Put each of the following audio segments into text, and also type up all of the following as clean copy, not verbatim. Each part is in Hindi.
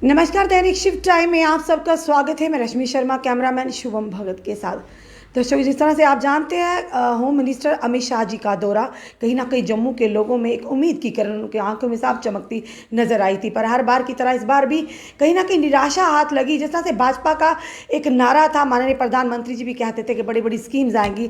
नमस्कार, दैनिक शिफ्ट टाइम में आप सबका स्वागत है। मैं रश्मि शर्मा, कैमरामैन शुभम भगत के साथ। दर्शकों, जिस तरह से आप जानते हैं, होम मिनिस्टर अमित शाह जी का दौरा कहीं ना कहीं जम्मू के लोगों में एक उम्मीद की किरण उनके आंखों में साफ चमकती नजर आई थी। पर हर बार की तरह इस बार भी कहीं ना कहीं निराशा हाथ लगी। जिस तरह से भाजपा का एक नारा था, माननीय प्रधानमंत्री जी भी कहते थे कि बड़ी बड़ी स्कीम्स आएंगी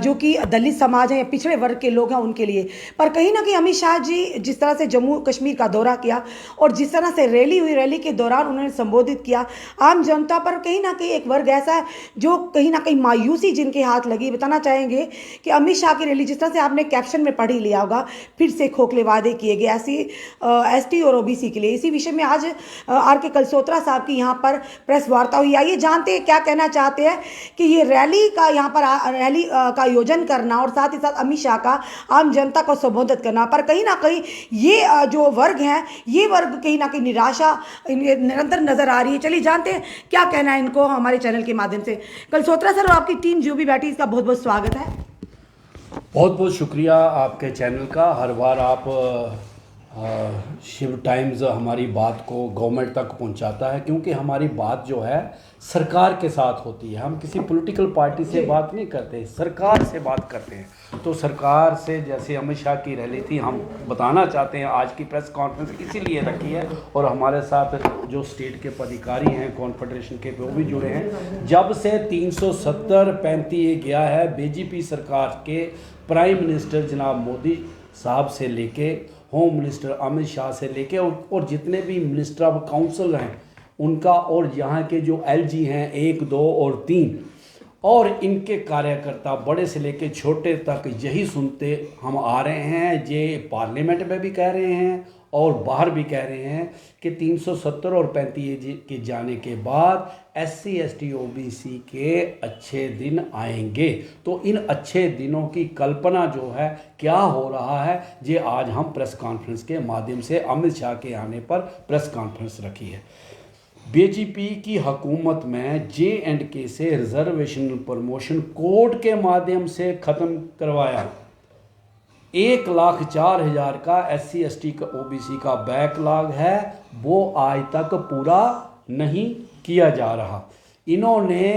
जो कि दलित समाज है या पिछड़े वर्ग के लोग हैं उनके लिए। पर कहीं ना कहीं अमित शाह जी जिस तरह से जम्मू कश्मीर का दौरा किया और जिस तरह से रैली हुई, रैली के दौरान उन्होंने संबोधित किया आम जनता पर, कहीं ना कहीं एक वर्ग ऐसा है जो कहीं ना कहीं मायूसी जिनके हाथ लगी। बताना चाहेंगे कि अमित शाह की रैली, जिस तरह से आपने कैप्शन में पढ़ ही लिया होगा, फिर से खोखले वादे किए गए ऐसी एसटी और ओबीसी के लिए। इसी विषय में आज आर के कलसोत्रा साहब की यहाँ पर प्रेस वार्ता हुई। आइए जानते हैं क्या कहना चाहते हैं कि ये रैली का यहाँ पर रैली का आयोजन करना और साथ ही साथ अमित शाह का आम जनता को संबोधित करना, पर कहीं ना कहीं ये जो वर्ग हैं, ये वर्ग कहीं ना कहीं निराशा निरंतर नजर आ रही है। चलिए जानते हैं क्या कहना है इनको हमारे चैनल के माध्यम से। कलसोत्रा सर और आपकी टीम जो भी बैठी, इसका बहुत बहुत स्वागत है। बहुत बहुत शुक्रिया आपके चैनल का। हर बार आप शिव टाइम्स हमारी बात को गवर्नमेंट तक पहुंचाता है, क्योंकि हमारी बात जो है सरकार के साथ होती है। हम किसी पॉलिटिकल पार्टी से बात नहीं करते, सरकार से बात करते हैं। तो सरकार से, जैसे अमित शाह की रैली थी, हम बताना चाहते हैं आज की प्रेस कॉन्फ्रेंस इसीलिए रखी है। और हमारे साथ जो स्टेट के पदाधिकारी हैं कॉन्फेडरेशन के, वो भी जुड़े हैं। जब से 370-35 गया है बीजेपी सरकार के प्राइम मिनिस्टर जनाब मोदी साहब से लेके होम मिनिस्टर अमित शाह से लेके और जितने भी मिनिस्टर ऑफ काउंसिल हैं उनका, और यहाँ के जो एलजी हैं 1, 2 और 3, और इनके कार्यकर्ता बड़े से लेके छोटे तक यही सुनते हम आ रहे हैं। ये पार्लियामेंट में भी कह रहे हैं और बाहर भी कह रहे हैं कि 370 और 35 के जाने के बाद SC ST OBC के अच्छे दिन आएंगे। तो इन अच्छे दिनों की कल्पना जो है क्या हो रहा है, ये आज हम प्रेस कॉन्फ्रेंस के माध्यम से अमित शाह के आने पर प्रेस कॉन्फ्रेंस रखी है। बीजेपी की हुकूमत में J&K से रिजर्वेशन प्रमोशन कोर्ट के माध्यम से ख़त्म करवाया। 1,04,000 का SC ST का OBC का बैकलॉग है, वो आज तक पूरा नहीं किया जा रहा। इन्होंने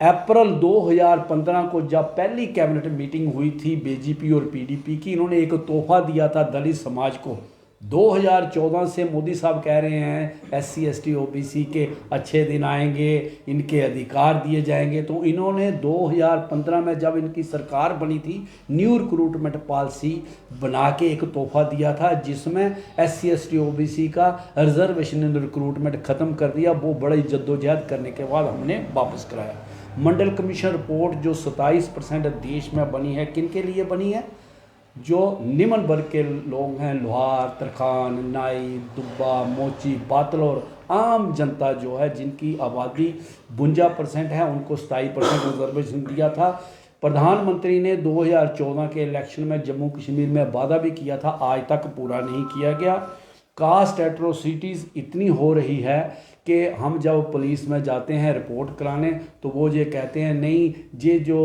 अप्रैल 2015 को जब पहली कैबिनेट मीटिंग हुई थी बीजेपी और PDP की, इन्होंने एक तोहफा दिया था दलित समाज को। 2014 से मोदी साहब कह रहे हैं SC ST OBC के अच्छे दिन आएंगे, इनके अधिकार दिए जाएंगे। तो इन्होंने 2015 में जब इनकी सरकार बनी थी, न्यू रिक्रूटमेंट पॉलिसी बना के एक तोहफा दिया था, जिसमें SC ST OBC का रिजर्वेशन रिक्रूटमेंट ख़त्म कर दिया। वो बड़ी जद्दोजहद करने के बाद हमने वापस कराया। मंडल कमीशन रिपोर्ट जो 27% देश में बनी है, किन के लिए बनी है? जो निम्न वर्ग के लोग हैं, लोहार, तरखान, नाई, दुब्बा, मोची, पातल और आम जनता जो है, जिनकी आबादी 52% है, उनको 27% रिजर्वेशन दिया था। प्रधानमंत्री ने 2014 के इलेक्शन में जम्मू कश्मीर में वादा भी किया था, आज तक पूरा नहीं किया गया। कास्ट एट्रोसिटीज़ इतनी हो रही है कि हम जब पुलिस में जाते हैं रिपोर्ट कराने, तो वो ये कहते हैं नहीं, ये जो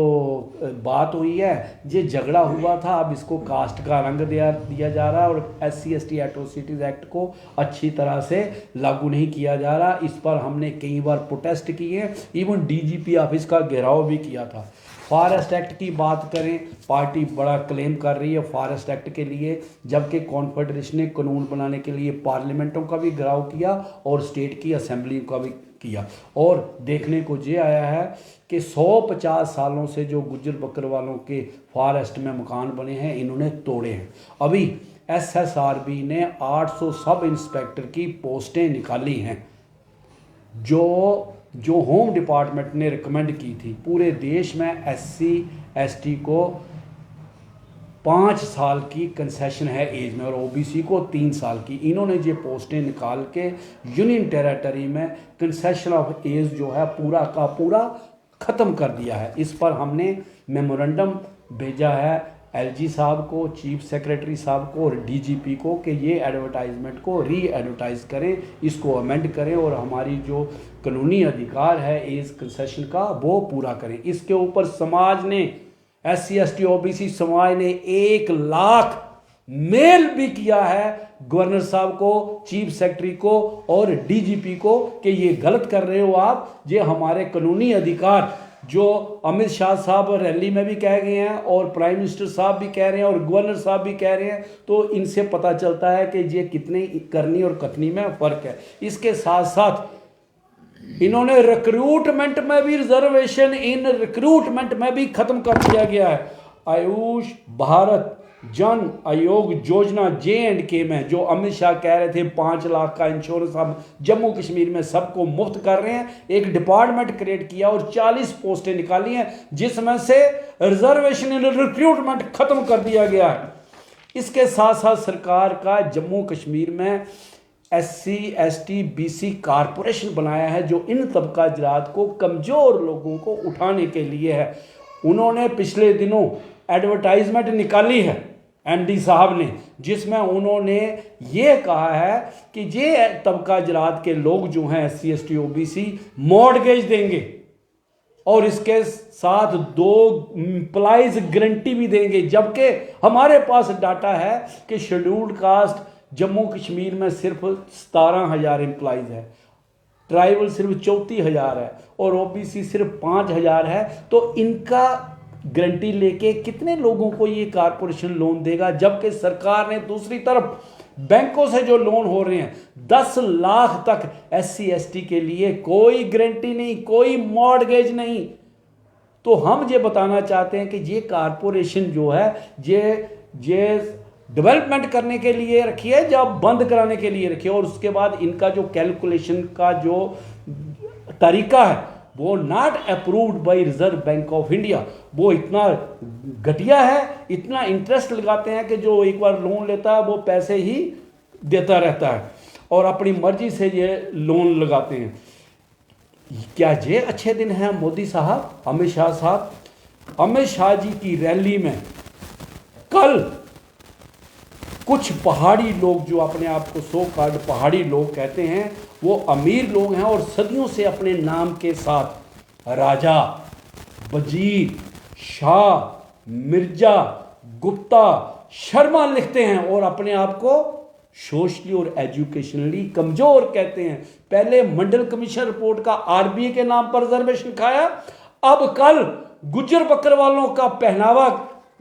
बात हुई है, ये झगड़ा हुआ था, अब इसको कास्ट का रंग दिया जा रहा है और SC ST एट्रोसिटीज़ एक्ट को अच्छी तरह से लागू नहीं किया जा रहा। इस पर हमने कई बार प्रोटेस्ट किए, इवन DGP ऑफिस का घेराव भी किया था। फॉरेस्ट एक्ट की बात करें, पार्टी बड़ा क्लेम कर रही है फॉरेस्ट एक्ट के लिए, जबकि कॉन्फेडरेशन ने कानून बनाने के लिए पार्लियामेंटों का भी घेराव किया और स्टेट की असेंबली का भी किया। और देखने को ये आया है कि 150 सालों से जो गुज्जर बकरवालों के फॉरेस्ट में मकान बने हैं, इन्होंने तोड़े हैं। अभी SSRB ने 800 सब इंस्पेक्टर की पोस्टें निकाली हैं, जो होम डिपार्टमेंट ने रिकमेंड की थी। पूरे देश में SC ST को 5 साल की कंसेशन है एज में और OBC को 3 साल की। इन्होंने ये पोस्टें निकाल के यूनियन टेरिटरी में कंसेशन ऑफ एज जो है पूरा का पूरा ख़त्म कर दिया है। इस पर हमने मेमोरेंडम भेजा है LG साहब को, चीफ सेक्रेटरी साहब को और DGP को कि ये एडवर्टाइजमेंट को री एडवर्टाइज करें, इसको अमेंड करें और हमारी जो कानूनी अधिकार है एज कंसेशन का वो पूरा करें। इसके ऊपर समाज ने, SC ST OBC समाज ने 1 लाख मेल भी किया है गवर्नर साहब को, चीफ सेक्रेटरी को और डीजीपी को कि ये गलत कर रहे हो आप। ये हमारे कानूनी अधिकार जो अमित शाह साहब रैली में भी कह गए हैं और प्राइम मिनिस्टर साहब भी कह रहे हैं और गवर्नर साहब भी कह रहे हैं, तो इनसे पता चलता है कि ये कितने करनी और कथनी में फ़र्क है। इसके साथ साथ इन्होंने रिक्रूटमेंट में भी रिजर्वेशन इन रिक्रूटमेंट में भी ख़त्म कर दिया गया है। आयुष भारत जन आयोग योजना J&K में जो अमित शाह कह रहे थे 5 लाख का इंश्योरेंस हम जम्मू कश्मीर में सबको मुफ्त कर रहे हैं, एक डिपार्टमेंट क्रिएट किया और 40 पोस्टें निकाली हैं जिसमें से रिजर्वेशन इन रिक्रूटमेंट खत्म कर दिया गया है। इसके साथ साथ सरकार का जम्मू कश्मीर में SC ST BC कारपोरेशन बनाया है जो इन तबका ज़रात को, कमज़ोर लोगों को उठाने के लिए है। उन्होंने पिछले दिनों एडवर्टाइजमेंट निकाली है MD साहब ने, जिसमें उन्होंने ये कहा है कि ये तबका ज़रात के लोग जो हैं SC ST OBC मॉर्गेज देंगे और इसके साथ 2 एम्प्लॉइज गारंटी भी देंगे। जबकि हमारे पास डाटा है कि शेड्यूल्ड कास्ट जम्मू कश्मीर में सिर्फ 17,000 एम्प्लॉइज है, ट्राइबल सिर्फ 34,000 है और OBC सिर्फ 5,000 है। तो इनका गारंटी लेके कितने लोगों को ये कारपोरेशन लोन देगा? जबकि सरकार ने दूसरी तरफ बैंकों से जो लोन हो रहे हैं 10 लाख तक SC ST के लिए कोई गारंटी नहीं, कोई मॉर्गेज नहीं। तो हम ये बताना चाहते हैं कि ये कारपोरेशन जो है ये डेवलपमेंट करने के लिए रखी है या बंद कराने के लिए रखी है, और उसके बाद इनका जो कैलकुलेशन का जो तरीका है वो not approved by reserve bank of India. वो इतना घटिया है, इतना इंटरेस्ट लगाते हैं कि जो एक बार लोन लेता है वो पैसे ही देता रहता है और अपनी मर्जी से ये लोन लगाते हैं। क्या ये अच्छे दिन हैं मोदी साहब, अमित शाह साहब? अमित शाह जी की रैली में कल कुछ पहाड़ी लोग जो अपने आप को सो कॉल्ड पहाड़ी लोग कहते हैं, वो अमीर लोग हैं और सदियों से अपने नाम के साथ राजा, वजीर, शाह, मिर्जा, गुप्ता, शर्मा लिखते हैं और अपने आप को सोशली और एजुकेशनली कमजोर कहते हैं। पहले मंडल कमीशन रिपोर्ट का RBA के नाम पर रिजर्वेशन खाया, अब कल गुज्जर बकरवालों का पहनावा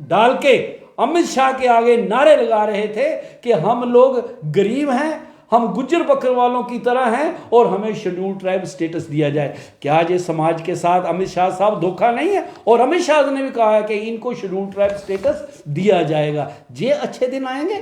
डाल के अमित शाह के आगे नारे लगा रहे थे कि हम लोग गरीब हैं, हम गुज्जर बकरवालों की तरह हैं और हमें शेड्यूल्ड ट्राइब स्टेटस दिया जाए। क्या ये समाज के साथ अमित शाह साहब धोखा नहीं है? और अमित शाह ने भी कहा है कि इनको शेड्यूल्ड ट्राइब स्टेटस दिया जाएगा। ये अच्छे दिन आएंगे?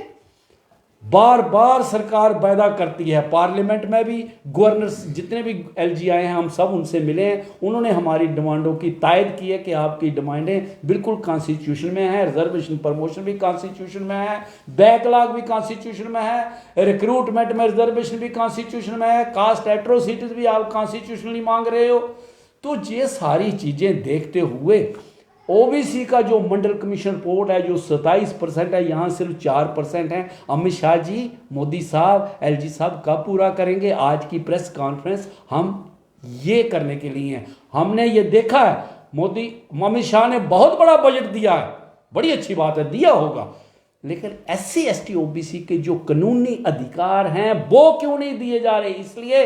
बार बार सरकार वायदा करती है, पार्लियामेंट में भी गवर्नर जितने भी LG आए हैं हम सब उनसे मिले हैं, उन्होंने हमारी डिमांडों की तायद की है कि आपकी डिमांडें बिल्कुल कॉन्स्टिट्यूशन में है, रिजर्वेशन प्रमोशन भी कॉन्स्टिट्यूशन में है, बैकलॉग भी कॉन्स्टिट्यूशन में है, रिक्रूटमेंट में रिजर्वेशन भी कॉन्स्टिट्यूशन में है, कास्ट एट्रोसिटीज भी आप कॉन्स्टिट्यूशनली मांग रहे हो। तो ये सारी चीज़ें देखते हुए OBC का जो मंडल कमीशन रिपोर्ट है जो 27% है, यहाँ सिर्फ 4% है। अमित शाह जी, मोदी साहब, LG साहब कब पूरा करेंगे? आज की प्रेस कॉन्फ्रेंस हम ये करने के लिए हैं। हमने ये देखा है अमित शाह ने बहुत बड़ा बजट दिया है, बड़ी अच्छी बात है, दिया होगा, लेकिन SC ST OBC के जो कानूनी अधिकार हैं वो क्यों नहीं दिए जा रहे? इसलिए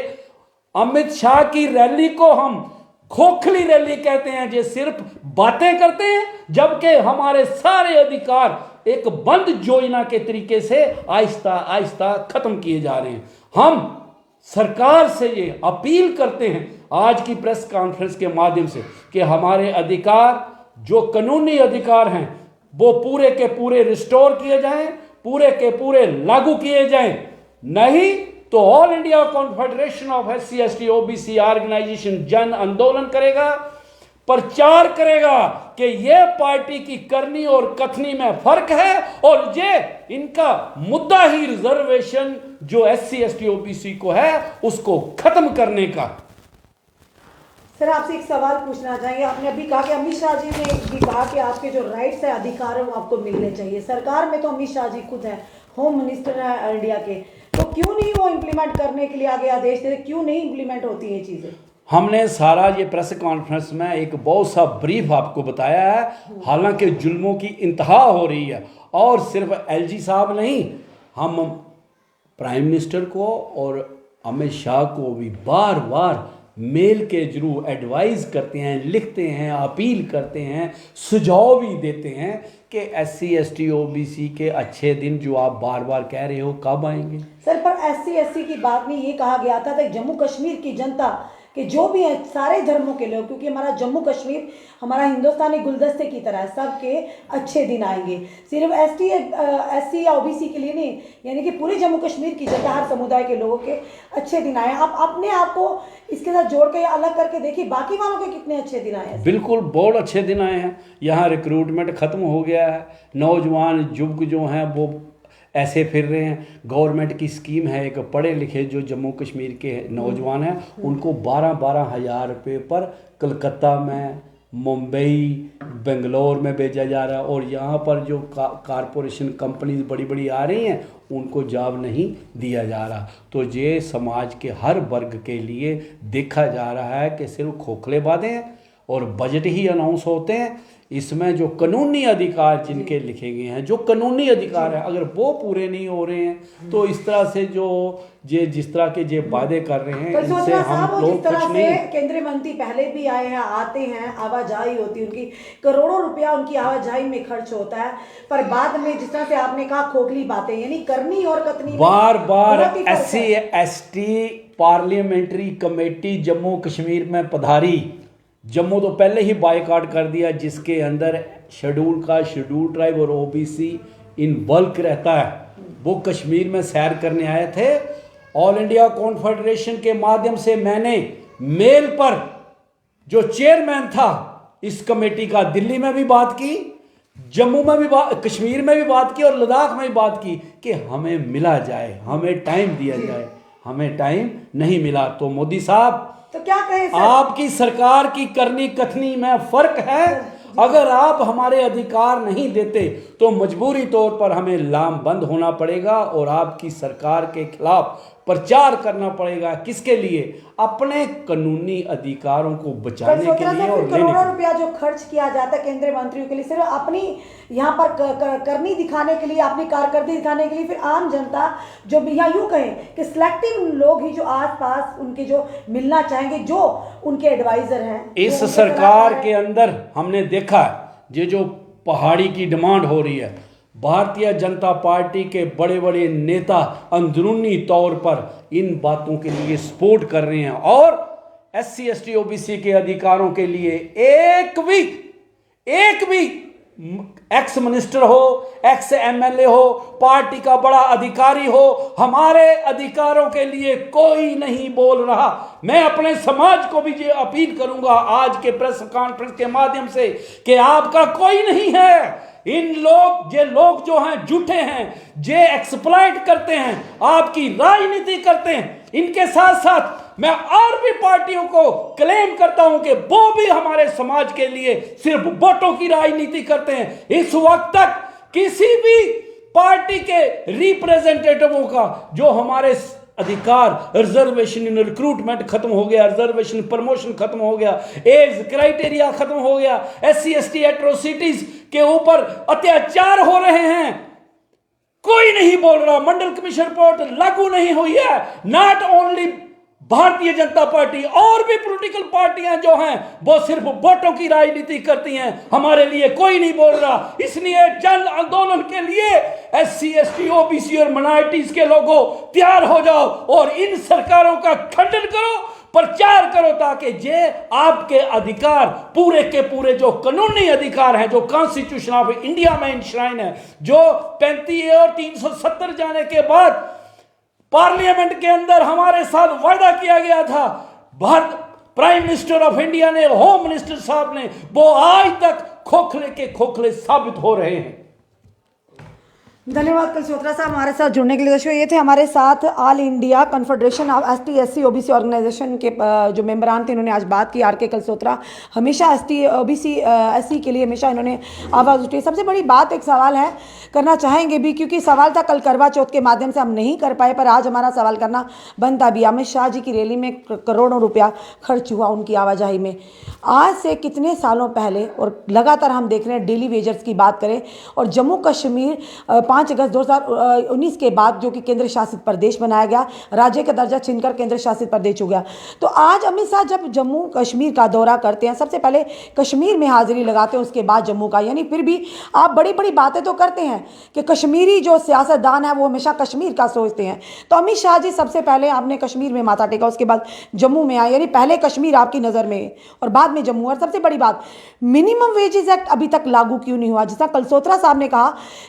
अमित शाह की रैली को हम खोखली रैली कहते हैं, जो सिर्फ बातें करते हैं, जबकि हमारे सारे अधिकार एक बंद योजना के तरीके से आहिस्ता आहिस्ता खत्म किए जा रहे हैं। हम सरकार से ये अपील करते हैं आज की प्रेस कॉन्फ्रेंस के माध्यम से कि हमारे अधिकार, जो कानूनी अधिकार हैं, वो पूरे के पूरे रिस्टोर किए जाएं, पूरे के पूरे लागू किए जाएं। नहीं तो all India confederation of SC ST OBC organisation जन आंदोलन करेगा, प्रचार करेगा कि ये पार्टी की करनी और कथनी में फर्क है और ये इनका मुद्दा ही रिजर्वेशन जो SC ST OBC को है उसको खत्म करने का। सर, आपसे एक सवाल पूछना चाहेंगे। आपने अभी कहा कि अमित शाह जी ने भी कहा कि आपके जो राइट्स है, अधिकार है, वो आपको मिलने चाहिए। सरकार में तो अमित शाह जी खुद हैं, होम मिनिस्टर है इंडिया के, तो क्यों नहीं वो इम्प्लीमेंट करने के लिए आगे आदेश देते? क्यों नहीं इम्प्लीमेंट होती ये चीज़ें? हमने सारा ये प्रेस कॉन्फ्रेंस में एक बहुत सा ब्रीफ आपको बताया है। हालांकि जुल्मों की इंतहा हो रही है और सिर्फ LG साहब नहीं, हम प्राइम मिनिस्टर को और अमित शाह को भी बार बार मेल के जरूर एडवाइस करते हैं, लिखते हैं, अपील करते हैं, सुझाव भी देते हैं कि SC ST OBC के अच्छे दिन जो आप बार बार कह रहे हो कब आएंगे। सर पर SC SC की बात में ये कहा गया था कि जम्मू कश्मीर की जनता कि जो भी है सारे धर्मों के लोग, क्योंकि हमारा जम्मू कश्मीर हमारा हिंदुस्तानी गुलदस्ते की तरह है, सबके अच्छे दिन आएंगे। सिर्फ SC या OBC के लिए नहीं, यानी कि पूरे जम्मू कश्मीर की जनता, हर समुदाय के लोगों के अच्छे दिन आए। आप अपने आप को इसके साथ जोड़ के अलग करके देखिए बाकी वालों के कितने अच्छे दिन आए हैं। बिल्कुल बहुत अच्छे दिन आए हैं। यहाँ रिक्रूटमेंट ख़त्म हो गया है, नौजवान युवक जो हैं वो ऐसे फिर रहे हैं। गवर्नमेंट की स्कीम है, एक पढ़े लिखे जो जम्मू कश्मीर के नौजवान हैं उनको 12-12 हज़ार रुपये पर कलकत्ता में, मुंबई, बेंगलोर में भेजा जा रहा है। और यहाँ पर जो कारपोरेशन कंपनीज बड़ी बड़ी आ रही हैं उनको जॉब नहीं दिया जा रहा। तो ये समाज के हर वर्ग के लिए देखा जा रहा है कि सिर्फ खोखले वादे हैं और बजट ही अनाउंस होते हैं। इसमें जो कानूनी अधिकार जिनके लिखे गए हैं, जो कानूनी अधिकार है, अगर वो पूरे नहीं हो रहे हैं तो इस तरह से जो ये जिस तरह के ये वादे कर रहे हैं इनसे हम लोग कुछ नहीं। केंद्रीय मंत्री पहले भी आए हैं, आते हैं, आवाजाही होती है उनकी, करोड़ों रुपया उनकी आवाजाही में खर्च होता है, पर बाद में जिस तरह से आपने कहा खोखली बातें, यानी करनी और कतनी बार बार SC ST parliamentary committee Jammu Kashmir में पधारी। जम्मू तो पहले ही बायकॉट कर दिया, जिसके अंदर शेड्यूल ट्राइब और OBC इन बल्क रहता है। वो कश्मीर में सैर करने आए थे। ऑल इंडिया कॉन्फेडरेशन के माध्यम से मैंने मेल पर जो चेयरमैन था इस कमेटी का, दिल्ली में भी बात की, जम्मू में भी कश्मीर में भी बात की और लद्दाख में भी बात की कि हमें मिला जाए, हमें टाइम दिया जाए। हमें टाइम नहीं मिला। तो मोदी साहब तो क्या कहें सर? आपकी सरकार की करनी कथनी में फर्क है। अगर आप हमारे अधिकार नहीं देते तो मजबूरी तौर पर हमें लामबंद होना पड़ेगा और आपकी सरकार के खिलाफ प्रचार करना पड़ेगा। किसके लिए? अपने कानूनी अधिकारों को बचाने के लिए और करोड़ों रुपया जो खर्च किया जाता है केंद्रीय मंत्रियों के लिए सिर्फ अपनी यहाँ पर करनी दिखाने के लिए, अपनी कारकर्दगी दिखाने के लिए, फिर आम जनता जो यहाँ यूँ कहें कि सिलेक्टिव लोग ही जो आसपास उनके जो मिलना चाहेंगे, जो उनके एडवाइजर हैं। इस सरकार के अंदर हमने देखा ये जो पहाड़ी की डिमांड हो रही है, भारतीय जनता पार्टी के बड़े बड़े नेता अंदरूनी तौर पर इन बातों के लिए सपोर्ट कर रहे हैं और SC ST OBC के अधिकारों के लिए एक भी एक्स मिनिस्टर हो, एक्स MLA हो, पार्टी का बड़ा अधिकारी हो, हमारे अधिकारों के लिए कोई नहीं बोल रहा। मैं अपने समाज को भी ये अपील करूंगा आज के प्रेस कॉन्फ्रेंस के माध्यम से कि आपका कोई नहीं है। ये लोग जो हैं झूठे हैं, ये एक्सप्लॉइट करते हैं, आपकी राजनीति करते हैं। इनके साथ साथ मैं और भी पार्टियों को क्लेम करता हूं कि वो भी हमारे समाज के लिए सिर्फ वोटों की राजनीति करते हैं। इस वक्त तक किसी भी पार्टी के रिप्रेजेंटेटिवों का जो हमारे अधिकार, रिजर्वेशन इन रिक्रूटमेंट खत्म हो गया, रिजर्वेशन प्रमोशन खत्म हो गया, एज क्राइटेरिया खत्म हो गया, SC ST एट्रोसिटीज के ऊपर अत्याचार हो रहे हैं, कोई नहीं बोल रहा। मंडल कमीशन रिपोर्ट लागू नहीं हुई है। Not only Bharatiya Janata party, और भी पॉलिटिकल पार्टियां जो हैं वो सिर्फ वोटों की राजनीति करती हैं, हमारे लिए कोई नहीं बोल रहा। इसलिए जन आंदोलन के लिए SC ST OBC और माइनॉरिटीज के लोगों तैयार हो जाओ और इन सरकारों का खंडन करो, प्रचार करो, ताकि ये आपके अधिकार पूरे के पूरे जो कानूनी अधिकार हैं, जो कॉन्स्टिट्यूशन ऑफ इंडिया में इंश्राइन है, जो 35 और 370 जाने के बाद पार्लियामेंट के अंदर हमारे साथ वादा किया गया था, Bharat prime minister of India ने, होम मिनिस्टर साहब ने, वो आज तक खोखले के खोखले साबित हो रहे हैं। धन्यवाद कलसोत्रा साहब हमारे साथ जुड़ने के लिए। दर्शकों, ये थे हमारे साथ all India confederation of ST SC OBC organisation के जो मेंबरान थे, इन्होंने आज बात की। RK कलसोत्रा हमेशा ST OBC SC के लिए हमेशा इन्होंने आवाज़ उठाई। सबसे बड़ी बात, एक सवाल है, करना चाहेंगे भी, क्योंकि सवाल था कल करवा चौथ के माध्यम से हम नहीं कर पाए, पर आज हमारा सवाल करना बनता भी। अमित शाह जी की रैली में करोड़ों रुपया खर्च हुआ उनकी आवाजाही में। आज से कितने सालों पहले, और लगातार हम देख रहे हैं डेली वेजर्स की बात करें और जम्मू कश्मीर 5 अगस्त 2019 के बाद जो कि केंद्र शासित प्रदेश बनाया गया, राज्य का दर्जा छीनकर केंद्र शासित प्रदेश हो गया। तो आज अमित शाह जब जम्मू कश्मीर का दौरा करते हैं, सबसे पहले कश्मीर में हाजिरी लगाते हैं, उसके बाद जम्मू का, यानी फिर भी आप बड़ी बड़ी बातें तो करते हैं कि कश्मीरी जो सियासतदान है वो हमेशा कश्मीर का सोचते हैं। तो अमित शाह जी सबसे पहले आपने कश्मीर में माथा टेका, उसके बाद जम्मू में आए, यानी पहले कश्मीर आपकी नज़र में और बाद में जम्मू। और सबसे बड़ी बात, मिनिमम वेजेस एक्ट अभी तक लागू क्यों नहीं हुआ? जिस तरह कलसोत्रा साहब ने कहा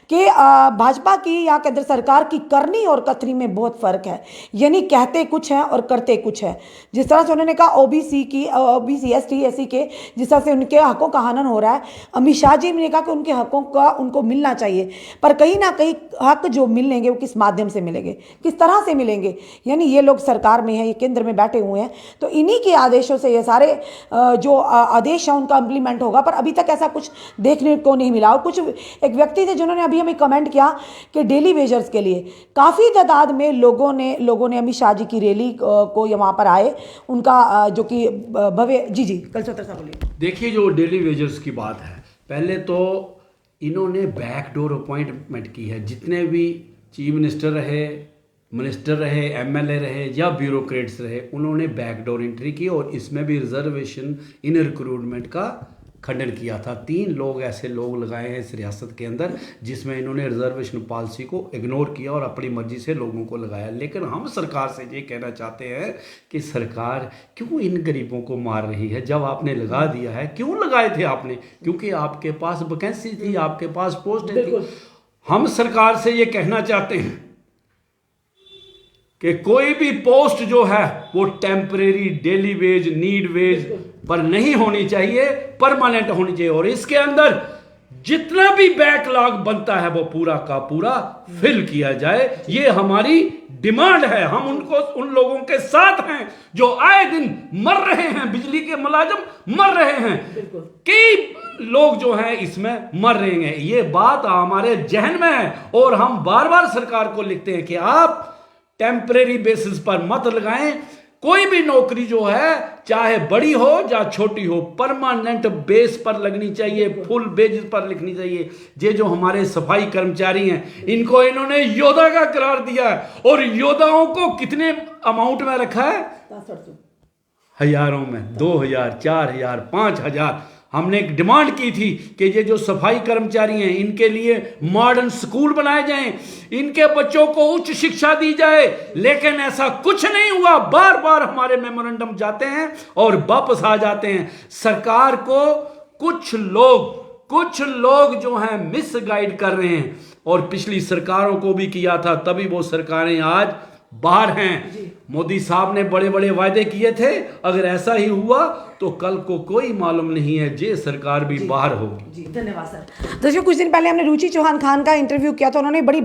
कि भाजपा की या केंद्र सरकार की करनी और कथनी में बहुत फर्क है, यानी कहते कुछ है और करते कुछ है। जिस तरह से उन्होंने कहा ओबीसी एसटी एससी के जिस तरह से उनके हकों का हनन हो रहा है, अमित शाह जी ने कहा कि उनके हकों का उनको मिलना चाहिए, पर कहीं ना कहीं हक जो मिलेंगे वो किस माध्यम से मिलेंगे, किस तरह से मिलेंगे? यानी ये लोग सरकार में हैं, ये केंद्र में बैठे हुए हैं, तो इन्हीं के आदेशों से ये सारे जो आदेश हैं उनका इम्प्लीमेंट होगा, पर अभी तक ऐसा कुछ देखने को नहीं मिला। और कुछ एक व्यक्ति थे जिन्होंने अभी हमें कमेंट किया कि डेली वेजर्स के लिए काफ़ी तादाद में लोगों ने अमित शाह जी की रैली को यहाँ पर आए, उनका जो कि भव्य जी कलसोत्रा साहब बोलिए। देखिए, जो डेली वेजर्स की बात है, पहले तो इन्होंने बैकडोर अपॉइंटमेंट की है। जितने भी चीफ मिनिस्टर रहे, एमएलए रहे या ब्यूरोक्रेट्स रहे, उन्होंने बैकडोर एंट्री की और इसमें भी रिजर्वेशन इन रिक्रूटमेंट का खंडन किया था। 3 लोग ऐसे लोग लगाए हैं इस रियासत के अंदर जिसमें इन्होंने रिजर्वेशन पॉलिसी को इग्नोर किया और अपनी मर्जी से लोगों को लगाया। लेकिन हम सरकार से ये कहना चाहते हैं कि सरकार क्यों इन गरीबों को मार रही है? जब आपने लगा दिया है, क्यों लगाए थे आपने? क्योंकि आपके पास वैकेंसी थी, आपके पास पोस्ट थी। हम सरकार से ये कहना चाहते हैं कि कोई भी पोस्ट जो है वो temporary, daily wage, need wage पर नहीं होनी चाहिए, परमानेंट होनी चाहिए। और इसके अंदर जितना भी बैकलॉग बनता है वो पूरा का पूरा फिल किया जाए, ये हमारी डिमांड है। हम उन लोगों के साथ हैं जो आए दिन मर रहे हैं, बिजली के मुलाजिम मर रहे हैं, कई लोग जो हैं इसमें मर रहे हैं। ये बात हमारे जहन में है और हम बार बार सरकार को लिखते हैं कि आप टेम्परेरी बेसिस पर मत लगाएं। कोई भी नौकरी जो है, चाहे बड़ी हो या छोटी हो, परमानेंट बेस पर लगनी चाहिए, फुल बेसिस पर लिखनी चाहिए। ये जो हमारे सफाई कर्मचारी हैं, इनको इन्होंने योद्धा का करार दिया है और योद्धाओं को कितने अमाउंट में रखा है? हजारों में, 2000, 4000, 5000। हमने एक डिमांड की थी कि ये जो सफाई कर्मचारी हैं इनके लिए मॉडर्न स्कूल बनाए जाएं, इनके बच्चों को उच्च शिक्षा दी जाए, लेकिन ऐसा कुछ नहीं हुआ। बार बार हमारे मेमोरेंडम जाते हैं और वापस आ जाते हैं। सरकार को कुछ लोग जो हैं मिसगाइड कर रहे हैं और पिछली सरकारों को भी किया था, तभी वो सरकारें आज बाहर हैं। मोदी साहब ने बड़े बड़े वायदे किए थे, अगर ऐसा ही हुआ तो कल को कोई मालूम नहीं है, ये सरकार भी बाहर होगी। जी धन्यवाद सर। दोस्तों, कुछ दिन पहले हमने रुचि चौहान खान का इंटरव्यू किया था। उन्होंने बड़ी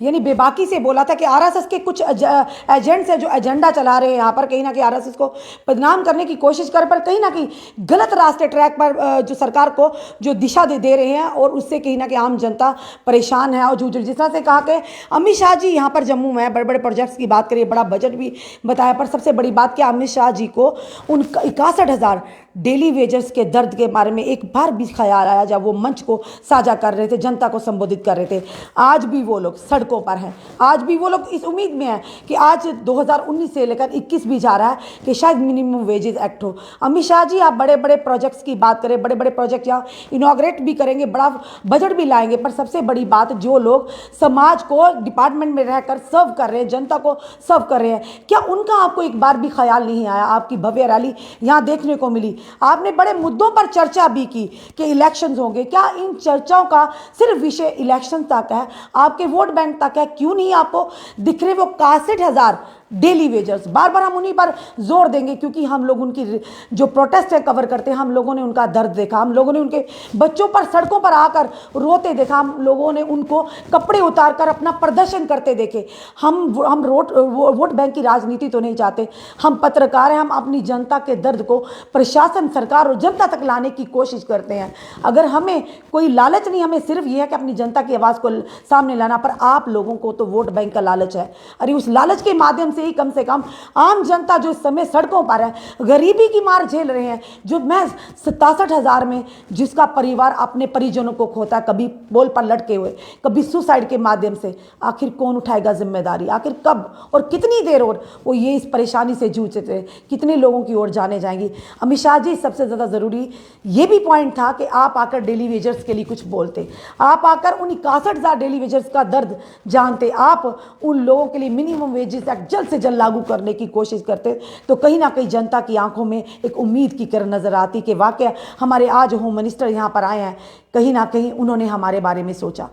यानी बेबाकी से बोला था कि आरएसएस के कुछ एजेंट्स हैं जो एजेंडा चला रहे हैं यहाँ पर, कहीं ना कहीं आरएसएस को बदनाम करने की कोशिश कर, पर कहीं ना कहीं गलत रास्ते ट्रैक पर जो सरकार को जो दिशा दे रहे हैं और उससे कहीं ना कहीं आम जनता परेशान है और जूझ रही। जिस तरह से कहा कि अमित शाह जी यहाँ पर जम्मू में बड़े बड़े प्रोजेक्ट्स की बात करिए, बड़ा बजट भी बताया, पर सबसे बड़ी बात कि अमित शाह जी को उन 61,000 डेली वेजर्स के दर्द के बारे में एक बार भी ख्याल आया जब वो मंच को साझा कर रहे थे, जनता को संबोधित कर रहे थे? आज भी वो लोग सड़कों पर हैं, आज भी वो लोग इस उम्मीद में हैं कि आज 2019 से लेकर 21 भी जा रहा है कि शायद मिनिमम वेजेस एक्ट हो। अमित शाह जी, आप बड़े बड़े प्रोजेक्ट्स की बात करें, बड़े बड़े प्रोजेक्ट यहाँ इनॉग्रेट भी करेंगे, बड़ा बजट भी लाएंगे, पर सबसे बड़ी बात, जो लोग समाज को डिपार्टमेंट में रहकर सर्व कर रहे हैं, जनता को सर्व कर रहे हैं, क्या उनका आपको एक बार भी ख्याल नहीं आया? आपकी भव्य रैली यहाँ देखने को मिली, आपने बड़े मुद्दों पर चर्चा भी की कि इलेक्शंस होंगे, क्या इन चर्चाओं का सिर्फ विषय इलेक्शन तक है, आपके वोट बैंक तक है? क्यों नहीं आपको दिख रहे वो 61,000 डेली वेजर्स? बार बार हम उन्हीं पर जोर देंगे क्योंकि हम लोग उनकी जो प्रोटेस्ट है कवर करते हैं, हम लोगों ने उनका दर्द देखा, हम लोगों ने उनके बच्चों पर सड़कों पर आकर रोते देखा, हम लोगों ने उनको कपड़े उतार कर अपना प्रदर्शन करते देखे। हम वोट बैंक की राजनीति तो नहीं चाहते, हम पत्रकार हैं, हम अपनी जनता के दर्द को प्रशासन, सरकार और जनता तक लाने की कोशिश करते हैं। अगर हमें कोई लालच नहीं, हमें सिर्फ ये है कि अपनी जनता की आवाज़ को सामने लाना, पर आप लोगों को तो वोट बैंक का लालच है। अरे उस लालच के माध्यम कम से कम आम जनता जो इस समय सड़कों पर है, गरीबी की मार झेल रहे हैं, जो महज 67,000 में जिसका परिवार अपने परिजनों को खोता है, कभी पोल पर लटके हुए, कभी सुसाइड के माध्यम से, आखिर कौन उठाएगा जिम्मेदारी? आखिर कब और कितनी देर और वो ये इस परेशानी से जूझते हैं? कितने लोगों की ओर जाने जाएंगी? अमित शाह जी, सबसे ज़्यादा ज़रूरी ये भी पॉइंट था कि आप आकर डेली वेजर्स के लिए कुछ बोलते, आप आकर उन 61,000 डेली वेजर्स का दर्द जानते, आप उन लोगों के लिए मिनिमम वेजेस एक्ट जल्द से जल्द लागू करने की कोशिश करते, तो कहीं ना कहीं जनता की आंखों में एक उम्मीद की किरण नजर आती कि वाकई हमारे आज होम मिनिस्टर यहाँ पर आए हैं, कहीं ना कहीं उन्होंने हमारे बारे में सोचा।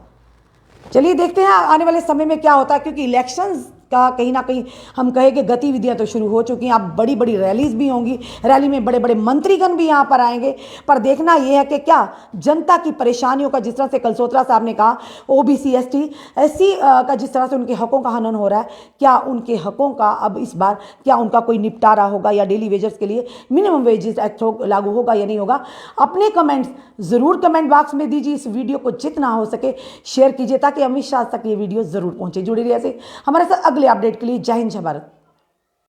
चलिए देखते हैं आने वाले समय में क्या होता है, क्योंकि इलेक्शंस का कहीं ना कहीं हम कहें कि गतिविधियां तो शुरू हो चुकी हैं। अब बड़ी बड़ी रैलीज भी होंगी, रैली में बड़े बड़े मंत्रीगण भी यहाँ पर आएंगे, पर देखना यह है कि क्या जनता की परेशानियों का, जिस तरह से कलसोत्रा साहब ने कहा ओबीसी एसटी एससी का जिस तरह से उनके हकों का हनन हो रहा है, क्या उनके हकों का अब इस बार क्या उनका कोई निपटारा होगा, या डेली वेजर्स के लिए मिनिमम वेजेस एक्ट लागू होगा या नहीं होगा? अपने कमेंट्स ज़रूर कमेंट बॉक्स में दीजिए। इस वीडियो को जितना हो सके शेयर कीजिए ताकि अमित शाह तक ये वीडियो ज़रूर पहुंचे। जुड़े रहिए ऐसे हमारे साथ अगले अपडेट के लिए। जय हिंद, जय भारत।